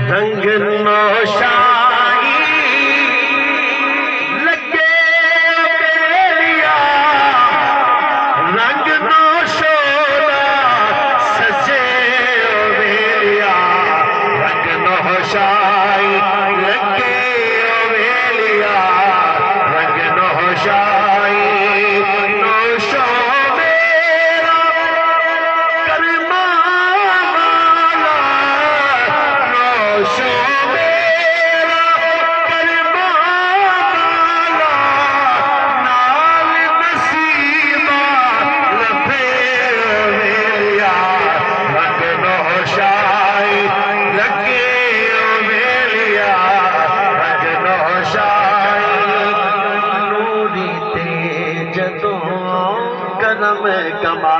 रंग नौशाई लगे बेलिया, रंग नौशोला सजे बेलिया, रंग नौशाई लगे बेलिया, रंग नौशाई नौशो मेरा करमा वाला, नौशो मेरा करमा वाला, नाल नसीबा लभे बेलिया, रंग नौशाई लगे बेलिया, रंग नौशाई नूरी ते जदों करम कमा